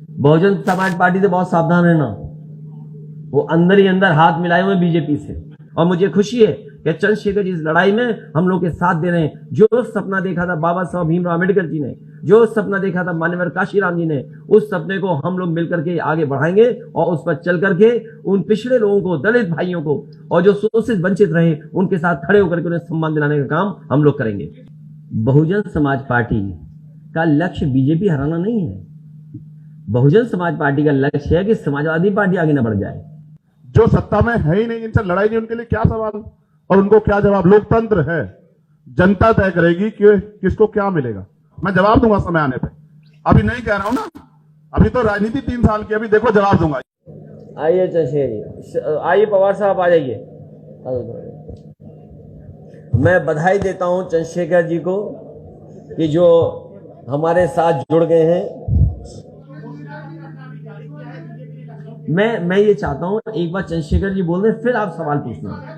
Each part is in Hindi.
बहुजन समाज पार्टी से बहुत सावधान रहना। वो अंदर ही अंदर हाथ मिलाए हुए बीजेपी से, और मुझे खुशी है कि चंद्रशेखर जी इस लड़ाई में हम लोग के साथ दे रहे हैं। जो सपना देखा था बाबा साहब भीमराव अम्बेडकर जी ने, जो सपना देखा था मान्यवर काशीराम जी ने, उस सपने को हम लोग मिलकर के आगे बढ़ाएंगे और उस पर चल करके उन पिछड़े लोगों को, दलित भाइयों को, और जो शोषित वंचित रहे, उनके साथ खड़े होकर के उन्हें सम्मान दिलाने का काम हम लोग करेंगे। बहुजन समाज पार्टी का लक्ष्य बीजेपी हराना नहीं है। बहुजन समाज पार्टी का लक्ष्य है कि समाजवादी पार्टी आगे न बढ़ जाए। जो सत्ता में है ही नहीं, जिनसे लड़ाई नहीं, उनके लिए क्या सवाल और उनको क्या जवाब? लोकतंत्र है, जनता तय करेगी कि किसको क्या मिलेगा। मैं जवाब दूंगा समय आने पे, अभी नहीं कह रहा हूं ना, अभी तो राजनीति 3 साल की, अभी देखो जवाब दूंगा। आइए चंद्रशेखर जी, आइए पवार साहब आ जाइए। मैं बधाई देता हूं चंद्रशेखर जी को कि जो हमारे साथ जुड़ गए हैं। मैं ये चाहता हूं एक बार चंद्रशेखर जी बोल दें, फिर आप सवाल पूछना।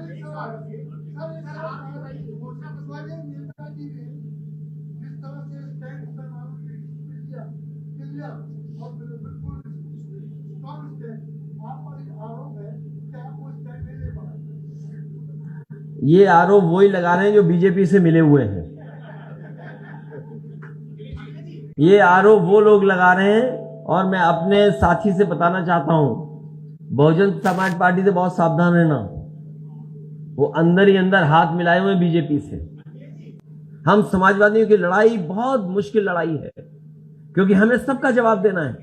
ये आरोप वही लगा रहे हैं जो बीजेपी से मिले हुए हैं। ये आरोप वो लोग लगा रहे हैं, और मैं अपने साथी से बताना चाहता हूं, बहुजन समाज पार्टी से बहुत सावधान रहना। वो अंदर ही अंदर हाथ मिलाए हुए बीजेपी से। हम समाजवादियों की लड़ाई बहुत मुश्किल लड़ाई है, क्योंकि हमें सबका जवाब देना है।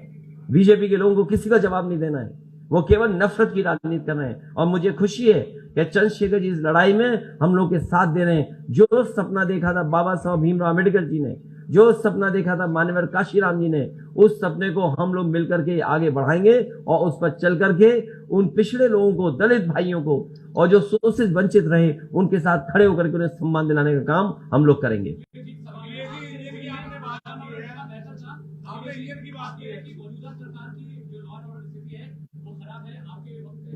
बीजेपी के लोगों को किसी का जवाब नहीं देना है। वो केवल नफरत की राजनीति कर रहे हैं, और मुझे खुशी है कि चंद्रशेखर जी इस लड़ाई में हम लोग के साथ दे रहे हैं। जो सपना देखा था बाबा साहब भीमराव अम्बेडकर जी ने, जो सपना देखा था मान्यवर काशीराम जी ने, उस सपने को हम लोग मिलकर के आगे बढ़ाएंगे और उस पर चल करके उन पिछड़े लोगों को, दलित भाइयों को, और जो शोषित वंचित रहे, उनके साथ खड़े होकर के उन्हें सम्मान दिलाने का काम हम लोग करेंगे।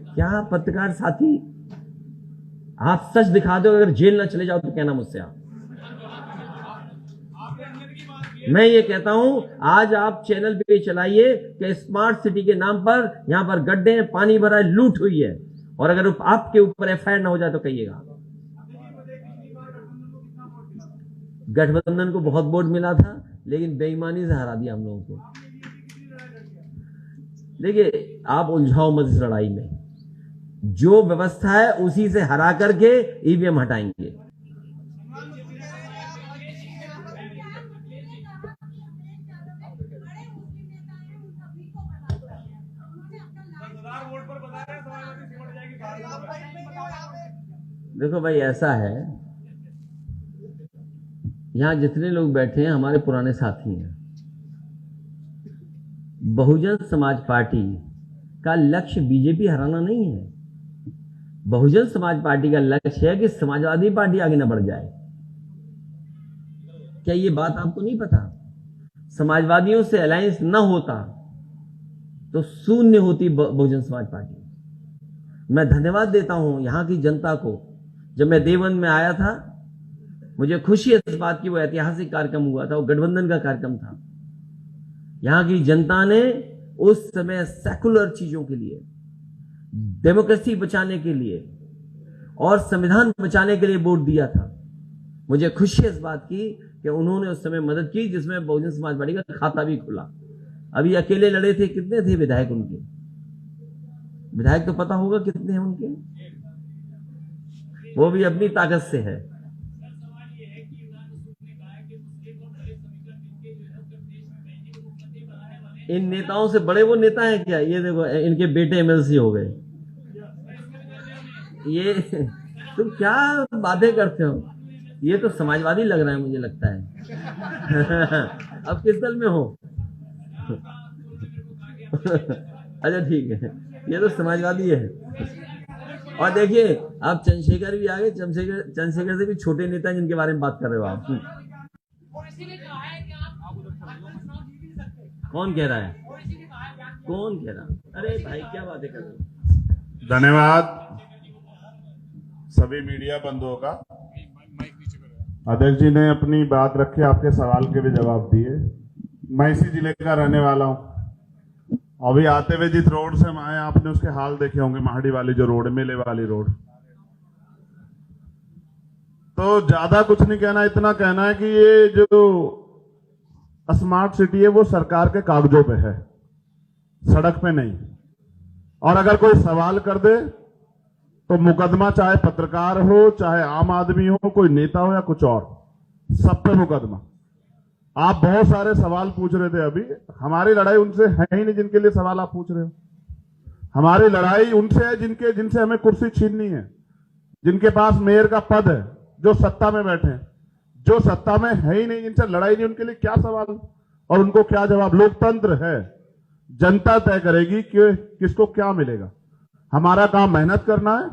क्या पत्रकार साथी, आप सच दिखा दो, अगर जेल ना चले जाओ तो कहना मुझसे आप। मैं ये कहता हूं, आज आप चैनल पे चलाइए कि स्मार्ट सिटी के नाम पर यहां पर गड्ढे, पानी भरा है, लूट हुई है, और अगर आपके ऊपर एफआईआर ना हो जाए तो कहिएगा। गठबंधन को बहुत वोट मिला था, लेकिन बेईमानी से हरा दिया हम लोगों को। देखिए, आप उलझाओ मत इस लड़ाई में। जो व्यवस्था है उसी से हरा करके ईवीएम हटाएंगे। देखो भाई, ऐसा है, यहां जितने लोग बैठे हैं हमारे पुराने साथी हैं। बहुजन समाज पार्टी का लक्ष्य बीजेपी हराना नहीं है। बहुजन समाज पार्टी का लक्ष्य है कि समाजवादी पार्टी आगे न बढ़ जाए। क्या ये बात आपको नहीं पता? समाजवादियों से अलायंस न होता तो शून्य होती बहुजन समाज पार्टी। मैं धन्यवाद देता हूं यहां की जनता को। जब मैं देवबंद में आया था, मुझे खुशी है इस बात की, वो ऐतिहासिक कार्यक्रम हुआ था, वो गठबंधन का कार्यक्रम था। यहां की जनता ने उस समय सेकुलर चीजों के लिए, डेमोक्रेसी बचाने के लिए और संविधान बचाने के लिए वोट दिया था। मुझे खुशी है इस बात की कि उन्होंने उस समय मदद की, जिसमें बहुजन समाज पार्टी का खाता भी खुला। अभी अकेले लड़े थे, कितने थे विधायक उनके? विधायक तो पता होगा कितने हैं उनके, वो भी अपनी ताकत से है। इन नेताओं से बड़े वो नेता हैं क्या? ये देखो, इनके बेटे एमएलसी हो गए। ये तुम क्या बातें करते हो? ये तो समाजवादी लग रहा है, मुझे लगता है। अब किस दल में हो? अच्छा ठीक है, ये तो समाजवादी है। और देखिए, अब चंद्रशेखर भी आ गए। चंद्रशेखर से भी छोटे नेता जिनके बारे में बात कर रहे हो आप। कौन कह रहा है? कौन कह रहा? अरे भाई, क्या बातें कर रहे हो? धन्यवाद सभी मीडिया बंधुओं का। अध्यक्ष जी ने अपनी बात रखी, आपके सवाल के भी जवाब दिए। मैं इसी जिले का रहने वाला हूं। अभी आते हुए जिस रोड से हम आए आपने उसके हाल देखे होंगे, महाड़ी वाली जो रोड, मेले वाली रोड। तो ज्यादा कुछ नहीं कहना, इतना कहना है कि ये जो स्मार्ट सिटी है वो सरकार के कागजों पे है, सड़क पे नहीं। और अगर कोई सवाल कर दे तो मुकदमा, चाहे पत्रकार हो, चाहे आम आदमी हो, कोई नेता हो या कुछ और, सब पे मुकदमा। आप बहुत सारे सवाल पूछ रहे थे अभी, हमारी लड़ाई उनसे है ही नहीं जिनके लिए सवाल आप पूछ रहे हो। हमारी लड़ाई उनसे है जिनसे हमें कुर्सी छीननी है, जिनके पास मेयर का पद है, जो सत्ता में बैठे हैं। जो सत्ता में है ही नहीं, जिनसे लड़ाई नहीं, उनके लिए क्या सवाल और उनको क्या जवाब। लोकतंत्र है, जनता तय करेगी कि किसको क्या मिलेगा। हमारा काम मेहनत करना है।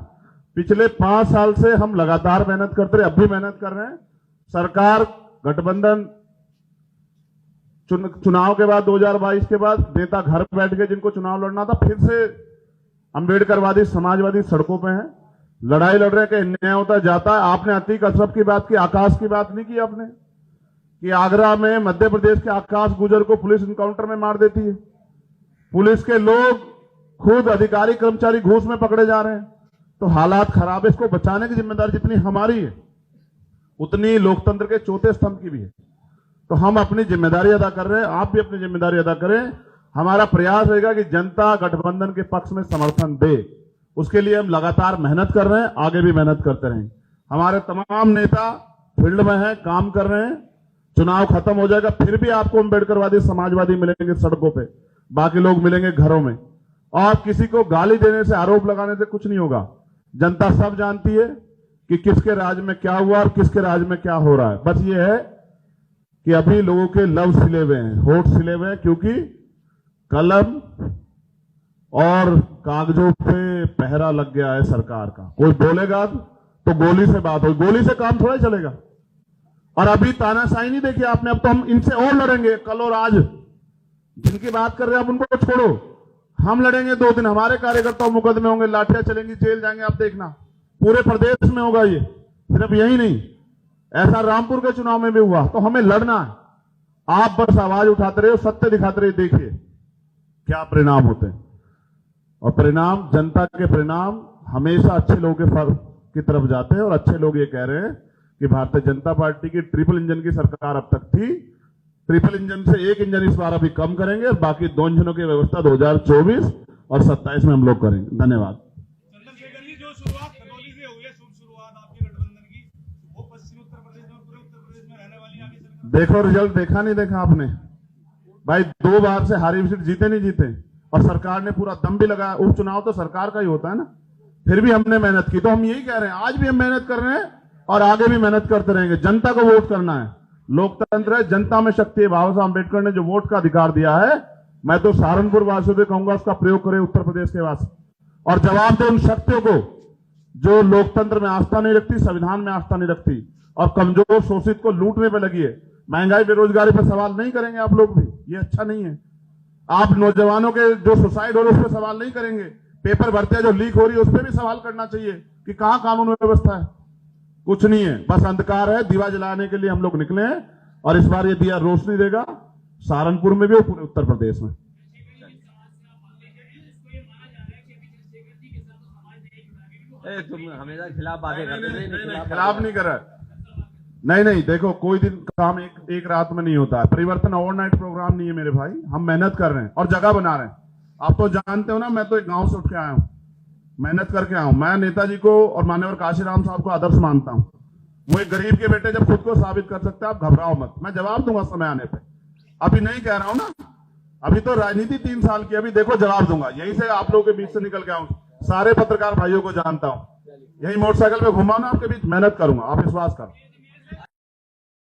पिछले 5 साल से हम लगातार मेहनत करते रहे, अब भी मेहनत कर रहे हैं। सरकार गठबंधन चुनाव के बाद 2022 के बाद नेता घर बैठ के जिनको चुनाव लड़ना था, फिर से अंबेडकरवादी समाजवादी सड़कों पे हैं, लड़ाई लड़ रहे हैं कि अन्याय होता जाता है। आपने अतीक अशरफ की बात की, आकाश की बात नहीं की आपने, कि आगरा में मध्य प्रदेश के आकाश गुजर को पुलिस इनकाउंटर में मार देती है। पुलिस के लोग खुद अधिकारी कर्मचारी घूस में पकड़े जा रहे हैं। तो हालात खराब है, इसको बचाने की जिम्मेदारी जितनी हमारी है उतनी लोकतंत्र के चौथे स्तंभ की भी है। तो हम अपनी जिम्मेदारी अदा कर रहे हैं, आप भी अपनी जिम्मेदारी अदा करें। हमारा प्रयास रहेगा कि जनता गठबंधन के पक्ष में समर्थन दे, उसके लिए हम लगातार मेहनत कर रहे हैं, आगे भी मेहनत करते रहेंगे। हमारे तमाम नेता फील्ड में हैं, काम कर रहे हैं। चुनाव खत्म हो जाएगा, फिर भी आपको अंबेडकरवादी समाजवादी मिलेंगे सड़कों पे, बाकी लोग मिलेंगे घरों में। और किसी को गाली देने से, आरोप लगाने से कुछ नहीं होगा। जनता सब जानती है कि किसके राज में क्या हुआ और किसके राज में क्या हो रहा है। बस ये है कि अभी लोगों के लव सिले हुए हैं, होठ सिले हुए हैं, क्योंकि कलम और कागजों पे पहरा लग गया है सरकार का। कोई बोलेगा तो गोली से बात हो, गोली से काम थोड़ा चलेगा। और अभी तानाशाही नहीं देखी आपने, अब तो हम इनसे और लड़ेंगे कल और आज। जिनकी बात कर रहे हैं आप उनको छोड़ो, हम लड़ेंगे 2 दिन। हमारे कार्यकर्ता मुकदमे होंगे, लाठियां चलेंगी, जेल जाएंगे, आप देखना। पूरे प्रदेश में होगा ये, सिर्फ यही नहीं, ऐसा रामपुर के चुनाव में भी हुआ। तो हमें लड़ना है। आप बस आवाज उठाते रहे, सत्य दिखाते रहे, देखिए क्या परिणाम होते हैं। और परिणाम, जनता के परिणाम हमेशा अच्छे लोगों की तरफ जाते हैं। और अच्छे लोग ये कह रहे हैं कि भारतीय जनता पार्टी की ट्रिपल इंजन की सरकार अब तक थी, ट्रिपल इंजन से 1 इंजन इस बार अभी कम करेंगे और बाकी 2 इंजनों की व्यवस्था 2024 और 27 में हम लोग करेंगे। धन्यवाद। चंद्रशेखर जी, जो शुरुआत खतौली से हुई है, शुरुआत आपके गठबंधन की, वो पश्चिमी उत्तर प्रदेश में, पूरे उत्तर प्रदेश में रहने वाली आगे सरकार। देखो रिजल्ट देखा नहीं देखा आपने भाई, 2 बार से हारी सीट जीते नहीं जीते, और सरकार ने पूरा दम भी लगाया। उपचुनाव तो सरकार का ही होता है ना। फिर भी हमने मेहनत की। तो हम यही कह रहे हैं, आज भी हम मेहनत कर रहे हैं और आगे भी मेहनत करते रहेंगे। जनता को वोट करना है, लोकतंत्र है, जनता में शक्ति है। बाबा साहब अम्बेडकर ने जो वोट का अधिकार दिया है, मैं तो सहारनपुर वासियों से कहूंगा उसका प्रयोग करें, उत्तर प्रदेश के वासी, और जवाब दे उन शक्तियों को जो लोकतंत्र में आस्था नहीं रखती, संविधान में आस्था नहीं रखती और कमजोर शोषित को लूटने पर लगी है। महंगाई बेरोजगारी पर सवाल नहीं करेंगे आप लोग भी, ये अच्छा नहीं है। आप नौजवानों के जो सुसाइड हो रहे उस पर सवाल नहीं करेंगे। पेपर भर्तियां जो लीक हो रही है उस पर भी सवाल करना चाहिए कि कहां कानून व्यवस्था है। कुछ नहीं है, बस अंधकार है। दिवा जलाने के लिए हम लोग निकले हैं और इस बार ये दिया रोशनी देगा, सहारनपुर में भी और पूरे उत्तर प्रदेश में। तुम हमेशा खिलाफ बातें करते हैं, खिलाफ नहीं कर रहा है। नहीं, देखो कोई दिन काम एक रात में नहीं होता है। परिवर्तन ओवरनाइट प्रोग्राम नहीं है मेरे भाई। हम मेहनत कर रहे हैं और जगह बना रहे हैं। आप तो जानते हो ना, मैं तो एक गांव से उठ के आया हूं, मेहनत करके आया हूं। मैं नेताजी को और मान्यवर काशीराम साहब को आदर्श मानता हूं। वो एक गरीब के बेटे जब खुद को साबित कर सकते हैं, आप घबराओ मत, मैं जवाब दूंगा समय आने पे। अभी नहीं कह रहा हूं ना, अभी तो राजनीति 3 साल की, अभी देखो जवाब दूंगा। यहीं से आप लोगों के बीच से निकल के आऊं, सारे पत्रकार भाइयों को जानता हूं, यही मोटरसाइकिल पे घुमाना आपके बीच, मेहनत करूंगा, आप विश्वास करो।